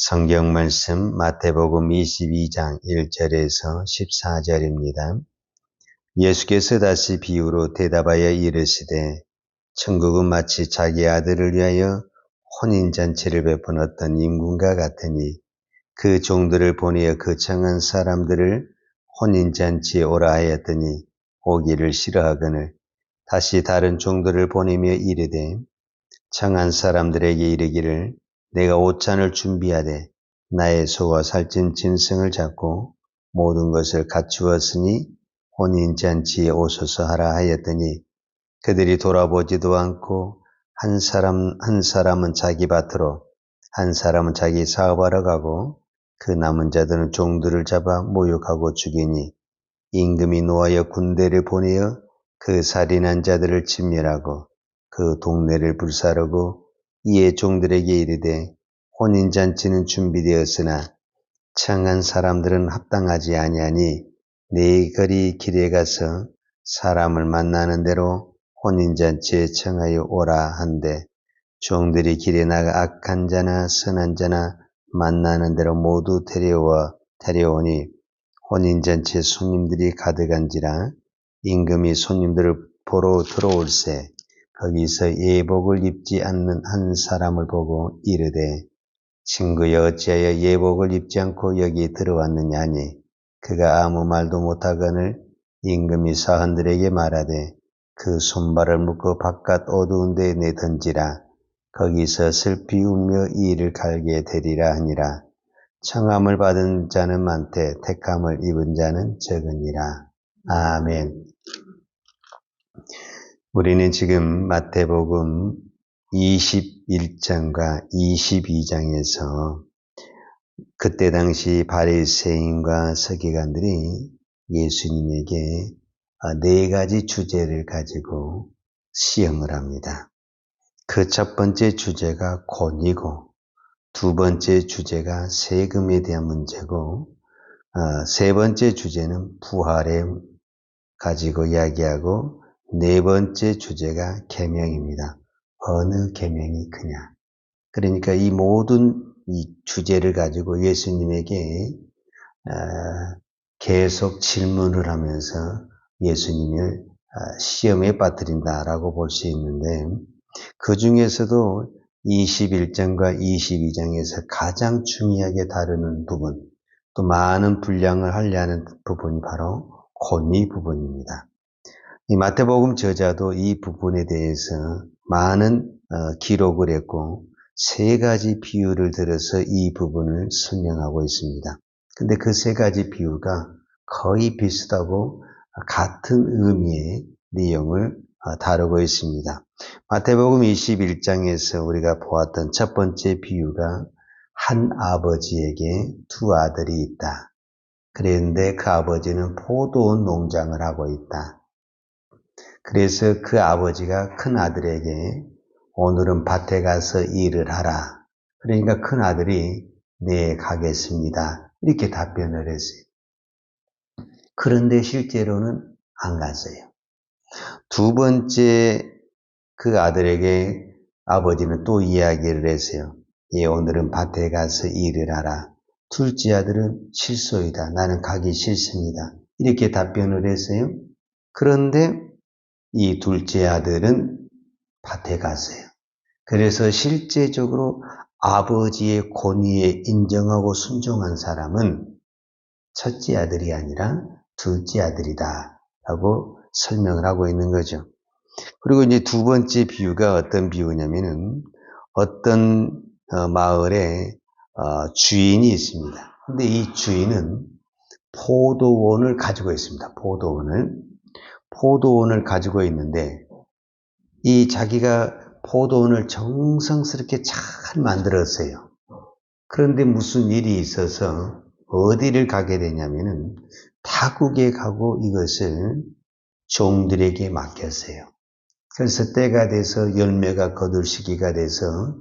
성경 말씀 마태복음 22장 1절에서 14절입니다. 예수께서 다시 비유로 대답하여 이르시되 천국은 마치 자기 아들을 위하여 혼인잔치를 베푼 어떤 임금과 같으니 그 종들을 보내어 그 청한 사람들을 혼인잔치에 오라 하였더니 오기를 싫어하거늘 다시 다른 종들을 보내며 이르되 청한 사람들에게 이르기를 내가 오찬을 준비하되 나의 소와 살찐 짐승을 잡고 모든 것을 갖추었으니 혼인잔치에 오소서 하라 하였더니 그들이 돌아보지도 않고 한 사람은 자기 밭으로 한 사람은 자기 사업하러 가고 그 남은 자들은 종들을 잡아 모욕하고 죽이니 임금이 노하여 군대를 보내어 그 살인한 자들을 진멸하고 그 동네를 불사르고 이에 종들에게 이르되 혼인잔치는 준비되었으나 청한 사람들은 합당하지 아니하니 네 거리 길에 가서 사람을 만나는 대로 혼인잔치에 청하여 오라 한데 종들이 길에 나가 악한 자나 선한 자나 만나는 대로 모두 데려오니 혼인잔치에 손님들이 가득한지라 임금이 손님들을 보러 들어올세 거기서 예복을 입지 않는 한 사람을 보고 이르되 친구여 어찌하여 예복을 입지 않고 여기 들어왔느냐 하니 그가 아무 말도 못하거늘 임금이 사헌들에게 말하되 그 손발을 묶어 바깥 어두운 데에 내던지라 거기서 슬피 울며 이를 갈게 되리라 하니라. 청함을 받은 자는 많되 택함을 입은 자는 적으니라. 아멘. 우리는 지금 마태복음 21장과 22장에서 그때 당시 바리새인과 서기관들이 예수님에게 네 가지 주제를 가지고 시험을 합니다. 그 첫 번째 주제가 권위고 두 번째 주제가 세금에 대한 문제고 세 번째 주제는 부활에 가지고 이야기하고 네 번째 주제가 계명입니다. 어느 계명이 크냐. 그러니까 이 모든 이 주제를 가지고 예수님에게 계속 질문을 하면서 예수님을 시험에 빠뜨린다라고 볼 수 있는데 그 중에서도 21장과 22장에서 가장 중요하게 다루는 부분, 또 많은 분량을 하려는 부분이 바로 권위 부분입니다. 이 마태복음 저자도 이 부분에 대해서 많은 기록을 했고 세 가지 비유를 들어서 이 부분을 설명하고 있습니다. 근데 그 세 가지 비유가 거의 비슷하고 같은 의미의 내용을 다루고 있습니다. 마태복음 21장에서 우리가 보았던 첫 번째 비유가 한 아버지에게 두 아들이 있다. 그런데 그 아버지는 포도원 농장을 하고 있다. 그래서 그 아버지가 큰 아들에게 오늘은 밭에 가서 일을 하라. 그러니까 큰 아들이 네, 가겠습니다. 이렇게 답변을 했어요. 그런데 실제로는 안 갔어요. 두 번째 그 아들에게 아버지는 또 이야기를 했어요. 예, 오늘은 밭에 가서 일을 하라. 둘째 아들은 실소이다. 나는 가기 싫습니다. 이렇게 답변을 했어요. 그런데 이 둘째 아들은 밭에 갔어요. 그래서 실제적으로 아버지의 권위에 인정하고 순종한 사람은 첫째 아들이 아니라 둘째 아들이다 라고 설명을 하고 있는 거죠. 그리고 이제 두 번째 비유가 어떤 비유냐면은 어떤 마을에 주인이 있습니다. 근데 이 주인은 포도원을 가지고 있습니다. 포도원을 가지고 있는데 이 자기가 포도원을 정성스럽게 잘 만들었어요. 그런데 무슨 일이 있어서 어디를 가게 되냐면은 타국에 가고 이것을 종들에게 맡겼어요. 그래서 때가 돼서 열매가 거둘 시기가 돼서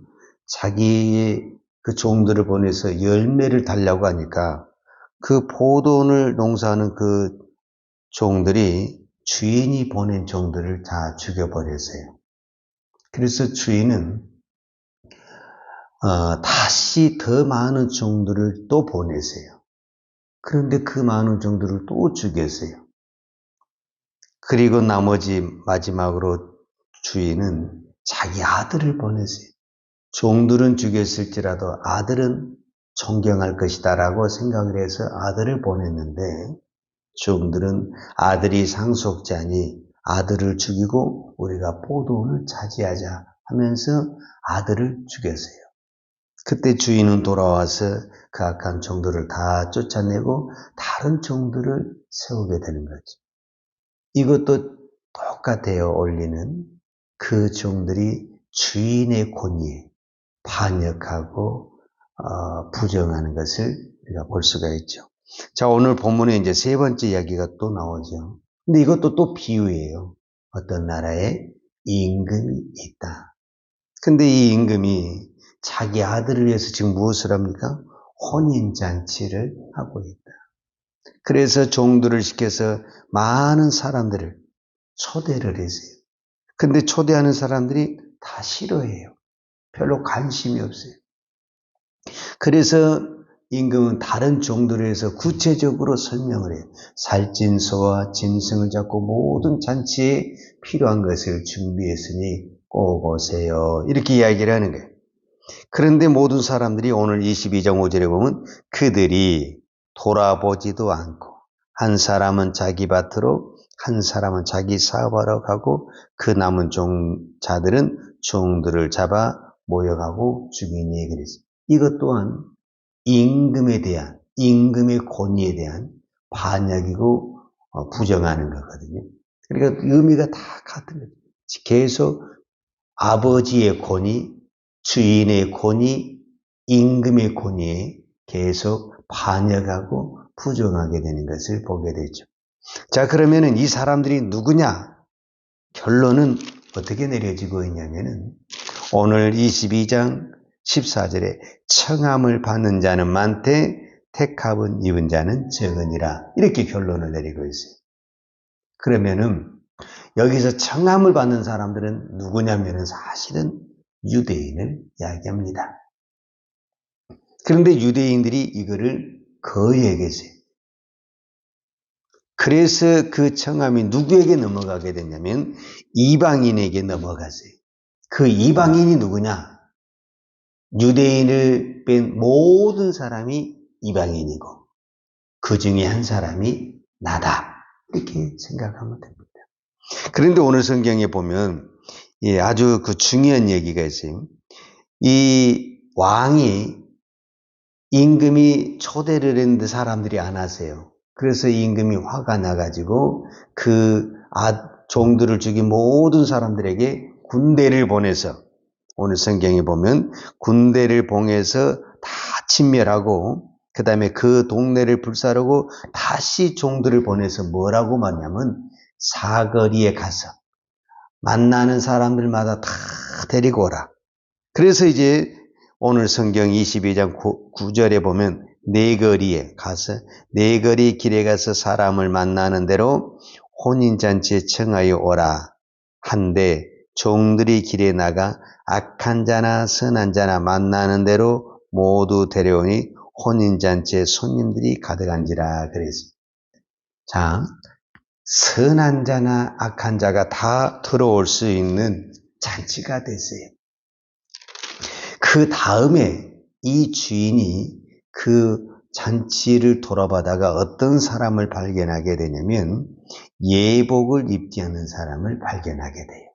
자기의 그 종들을 보내서 열매를 달라고 하니까 그 포도원을 농사하는 그 종들이 주인이 보낸 종들을 다 죽여버렸어요. 그래서 주인은 다시 더 많은 종들을 또 보내세요. 그런데 그 많은 종들을 또 죽였어요. 그리고 나머지 마지막으로 주인은 자기 아들을 보내세요. 종들은 죽였을지라도 아들은 존경할 것이다라고 생각을 해서 아들을 보냈는데 종들은 아들이 상속자니 아들을 죽이고 우리가 포도원을 차지하자 하면서 아들을 죽였어요. 그때 주인은 돌아와서 그 악한 종들을 다 쫓아내고 다른 종들을 세우게 되는 거죠. 이것도 똑같아요. 원리는 그 종들이 주인의 권위에 반역하고 부정하는 것을 우리가 볼 수가 있죠. 자, 오늘 본문에 이제 세 번째 이야기가 또 나오죠. 근데 이것도 또 비유예요. 어떤 나라에 임금이 있다. 근데 이 임금이 자기 아들을 위해서 지금 무엇을 합니까? 혼인잔치를 하고 있다. 그래서 종들을 시켜서 많은 사람들을 초대를 했어요. 근데 초대하는 사람들이 다 싫어해요. 별로 관심이 없어요. 그래서 임금은 다른 종들에 의해서 구체적으로 설명을 해요. 살찐소와 짐승을 잡고 모든 잔치에 필요한 것을 준비했으니 꼭 오세요. 이렇게 이야기를 하는 거예요. 그런데 모든 사람들이 오늘 22장 5절에 보면 그들이 돌아보지도 않고 한 사람은 자기 밭으로 한 사람은 자기 사업하러 가고 그 남은 자들은 종들을 잡아 모여가고 죽이니 그랬어요. 이것 또한 임금에 대한 임금의 권위에 대한 반역이고 부정하는 거거든요. 그러니까 의미가 다 같은 거죠. 계속 아버지의 권위, 주인의 권위, 임금의 권위에 계속 반역하고 부정하게 되는 것을 보게 되죠. 자, 그러면은 이 사람들이 누구냐? 결론은 어떻게 내려지고 있냐면은 오늘 22장 14절에 청함을 받는 자는 많되 택함은 입은 자는 적으니라. 이렇게 결론을 내리고 있어요. 그러면은 여기서 청함을 받는 사람들은 누구냐면은 사실은 유대인을 이야기합니다. 그런데 유대인들이 이거를 거역했어요. 그래서 그 청함이 누구에게 넘어가게 됐냐면 이방인에게 넘어갔어요. 그 이방인이 누구냐? 유대인을 뺀 모든 사람이 이방인이고 그 중에 한 사람이 나다. 이렇게 생각하면 됩니다. 그런데 오늘 성경에 보면 아주 그 중요한 얘기가 있어요. 이 왕이 임금이 초대를 했는데 사람들이 안 하세요. 그래서 임금이 화가 나가지고 그 종들을 죽인 모든 사람들에게 군대를 보내서 오늘 성경에 보면 군대를 보내서 다 진멸하고 그 다음에 그 동네를 불사르고 다시 종들을 보내서 뭐라고 말하냐면 사거리에 가서 만나는 사람들마다 다 데리고 오라. 그래서 이제 오늘 성경 22장 9절에 보면 네거리에 가서 네거리 길에 가서 사람을 만나는 대로 혼인잔치에 청하여 오라 한데 종들이 길에 나가 악한 자나 선한 자나 만나는 대로 모두 데려오니 혼인잔치에 손님들이 가득한지라 그랬습니다. 자, 선한 자나 악한 자가 다 들어올 수 있는 잔치가 됐어요. 그 다음에 이 주인이 그 잔치를 돌아보다가 어떤 사람을 발견하게 되냐면 예복을 입지 않는 사람을 발견하게 돼요.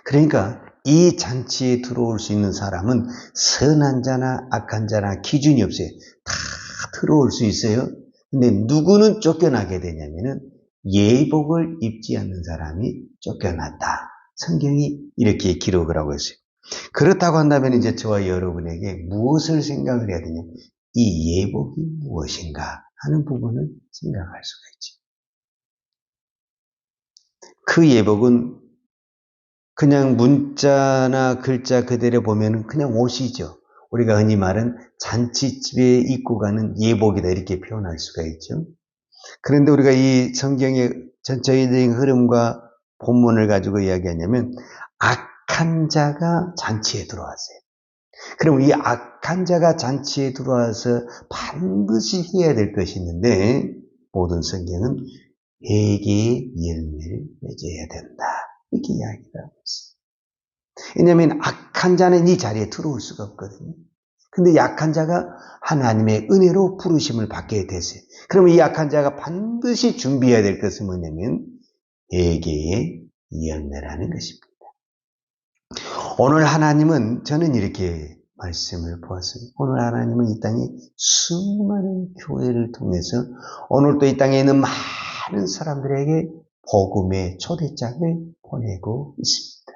그러니까 이 잔치에 들어올 수 있는 사람은 선한 자나 악한 자나 기준이 없어요. 다 들어올 수 있어요. 근데 누구는 쫓겨나게 되냐면은 예복을 입지 않는 사람이 쫓겨났다. 성경이 이렇게 기록을 하고 있어요. 그렇다고 한다면 이제 저와 여러분에게 무엇을 생각을 해야 되냐? 이 예복이 무엇인가 하는 부분을 생각할 수가 있죠. 그 예복은 그냥 문자나 글자 그대로 보면 그냥 옷이죠. 우리가 흔히 말은 잔치집에 입고 가는 예복이다 이렇게 표현할 수가 있죠. 그런데 우리가 이 성경의 전체적인 흐름과 본문을 가지고 이야기하냐면 악한 자가 잔치에 들어왔어요. 그럼 이 악한 자가 잔치에 들어와서 반드시 해야 될 것이 있는데 모든 성경은 회개의 열매를 맺어야 된다. 이렇게 이야기를 하고 있습니다. 왜냐하면 악한 자는 이 자리에 들어올 수가 없거든요. 근데 약한 자가 하나님의 은혜로 부르심을 받게 되세요. 그러면 이 약한 자가 반드시 준비해야 될 것은 뭐냐면 회개의 열매라는 것입니다. 오늘 하나님은 저는 이렇게 말씀을 보았습니다. 오늘 하나님은 이 땅에 수많은 교회를 통해서 오늘도 이 땅에 있는 많은 사람들에게 복음의 초대장을 보내고 있습니다.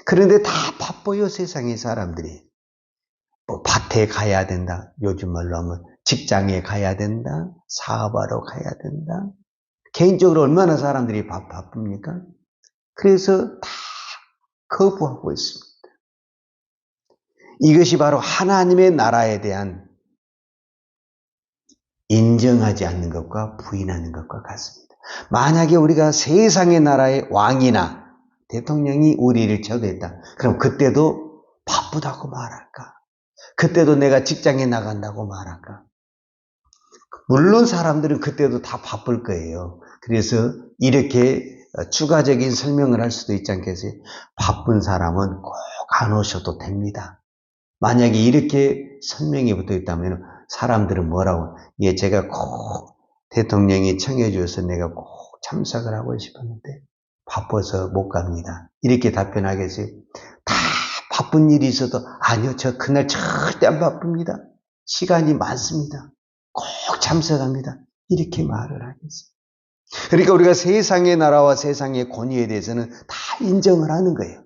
그런데 다 바빠요, 세상의 사람들이. 뭐 밭에 가야 된다. 요즘 말로 하면 직장에 가야 된다. 사업하러 가야 된다. 개인적으로 얼마나 사람들이 바쁩니까? 그래서 다 거부하고 있습니다. 이것이 바로 하나님의 나라에 대한 인정하지 않는 것과 부인하는 것과 같습니다. 만약에 우리가 세상의 나라의 왕이나 대통령이 우리를 초대했다. 그럼 그때도 바쁘다고 말할까? 그때도 내가 직장에 나간다고 말할까? 물론 사람들은 그때도 다 바쁠 거예요. 그래서 이렇게 추가적인 설명을 할 수도 있지 않겠어요? 바쁜 사람은 꼭 안 오셔도 됩니다. 만약에 이렇게 설명이 붙어 있다면 사람들은 뭐라고? 예, 제가 꼭 대통령이 청해 주셔서 내가 꼭 참석을 하고 싶었는데 바빠서 못 갑니다. 이렇게 답변하겠어요? 다 바쁜 일이 있어도 아니요, 저 그날 절대 안 바쁩니다. 시간이 많습니다. 꼭 참석합니다. 이렇게 말을 하겠어요. 그러니까 우리가 세상의 나라와 세상의 권위에 대해서는 다 인정을 하는 거예요.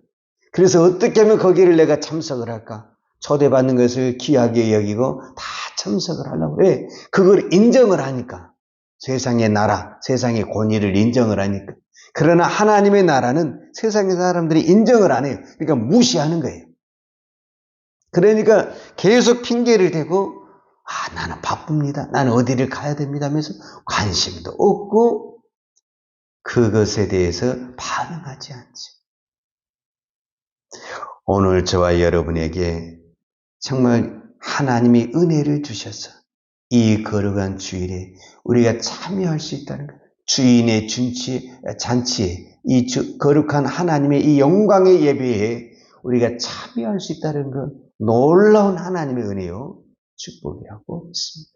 그래서 어떻게 하면 거기를 내가 참석을 할까? 초대받는 것을 귀하게 여기고 다 참석을 하려고 해. 그걸 인정을 하니까. 세상의 나라, 세상의 권위를 인정을 하니까. 그러나 하나님의 나라는 세상의 사람들이 인정을 안 해요. 그러니까 무시하는 거예요. 그러니까 계속 핑계를 대고 나는 바쁩니다. 나는 어디를 가야 됩니다 하면서 관심도 없고 그것에 대해서 반응하지 않죠. 오늘 저와 여러분에게 정말 하나님이 은혜를 주셔서 이 거룩한 주일에 우리가 참여할 수 있다는 것. 주인의 잔치에 이 거룩한 하나님의 이 영광의 예배에 우리가 참여할 수 있다는 것. 놀라운 하나님의 은혜요. 축복이라고 있습니다.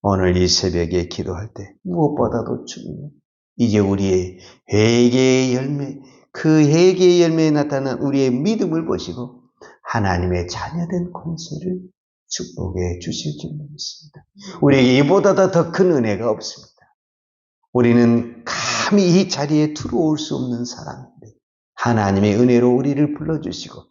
오늘 이 새벽에 기도할 때 무엇보다도 주님, 이제 우리의 회개의 열매, 그 회개의 열매에 나타난 우리의 믿음을 보시고 하나님의 자녀된 권세를 축복해 주실 줄 믿습니다. 우리에게 이보다 더 큰 은혜가 없습니다. 우리는 감히 이 자리에 들어올 수 없는 사람인데 하나님의 은혜로 우리를 불러주시고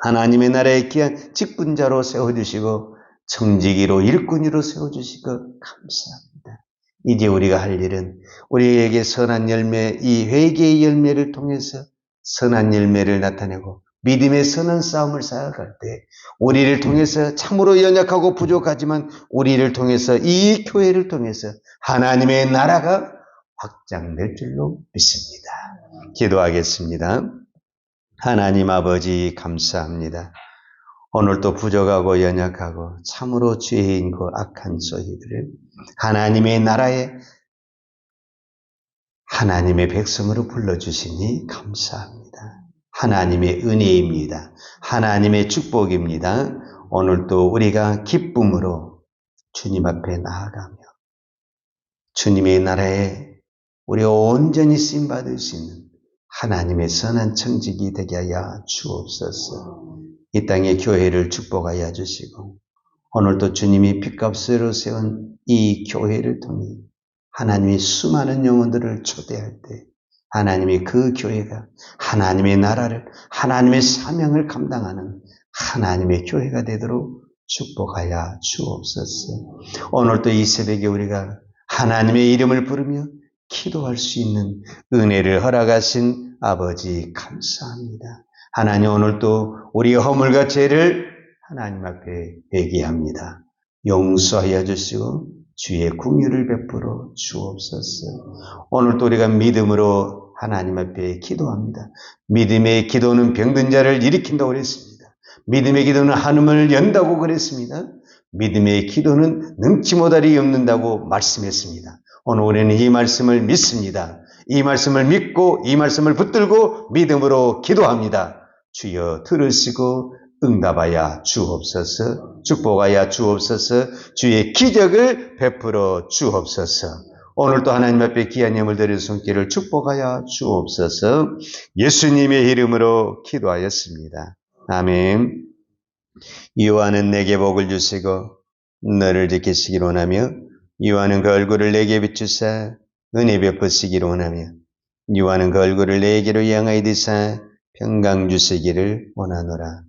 하나님의 나라에 귀한 직분자로 세워주시고 청지기로 일꾼으로 세워주시고 감사합니다. 이제 우리가 할 일은 우리에게 선한 열매, 이 회개의 열매를 통해서 선한 열매를 나타내고 믿음의 선한 싸움을 쌓아갈 때 우리를 통해서 참으로 연약하고 부족하지만 우리를 통해서 이 교회를 통해서 하나님의 나라가 확장될 줄로 믿습니다. 기도하겠습니다. 하나님 아버지 감사합니다. 오늘도 부족하고 연약하고 참으로 죄인고 악한 저희들을 하나님의 나라에 하나님의 백성으로 불러주시니 감사합니다. 하나님의 은혜입니다. 하나님의 축복입니다. 오늘도 우리가 기쁨으로 주님 앞에 나아가며 주님의 나라에 우리 온전히 쓰임받을 수 있는 하나님의 선한 청직이 되게 하여 주옵소서. 이 땅의 교회를 축복하여 주시고 오늘도 주님이 핏값으로 세운 이 교회를 통해 하나님이 수많은 영혼들을 초대할 때 하나님이 그 교회가 하나님의 나라를 하나님의 사명을 감당하는 하나님의 교회가 되도록 축복하여 주옵소서. 오늘도 이 새벽에 우리가 하나님의 이름을 부르며 기도할 수 있는 은혜를 허락하신 아버지 감사합니다. 하나님 오늘도 우리의 허물과 죄를 하나님 앞에 회개합니다. 용서하여 주시고 주의 긍휼을 베풀어 주옵소서. 오늘도 우리가 믿음으로 하나님 앞에 기도합니다. 믿음의 기도는 병든 자를 일으킨다고 그랬습니다. 믿음의 기도는 하늘을 연다고 그랬습니다. 믿음의 기도는 능치 못할이 없는다고 말씀했습니다. 오늘 우리는 이 말씀을 믿습니다. 이 말씀을 믿고 이 말씀을 붙들고 믿음으로 기도합니다. 주여 들으시고 응답하여 주옵소서, 축복하여 주옵소서, 주의 기적을 베풀어 주옵소서. 오늘도 하나님 앞에 귀한 예물 드릴 손길을 축복하여 주옵소서. 예수님의 이름으로 기도하였습니다. 아멘. 여호와는 내게 복을 주시고 너를 지키시기를 원하며 여호와는 그 얼굴을 내게 비추사 은혜 베푸시기를 원하며 여호와는 그 얼굴을 내게로 향하여 드사 평강 주시기를 원하노라.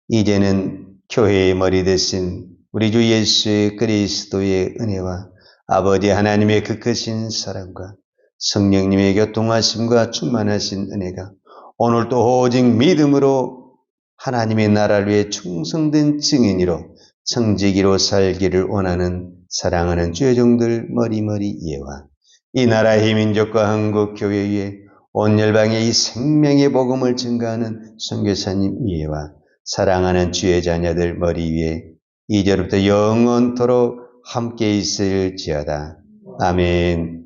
이제는 교회의 머리 되신 우리 주 예수 그리스도의 은혜와 아버지 하나님의 그 크신 사랑과 성령님의 교통하심과 충만하신 은혜가 오늘도 오직 믿음으로 하나님의 나라를 위해 충성된 증인으로 청지기로 살기를 원하는 사랑하는 죄종들 머리머리 이해와 이 나라의 민족과 한국교회 위에 온 열방에 이 생명의 복음을 증가하는 선교사님 이해와 사랑하는 주의 자녀들 머리 위에 이제부터 영원토록 함께 있을지어다. 아멘.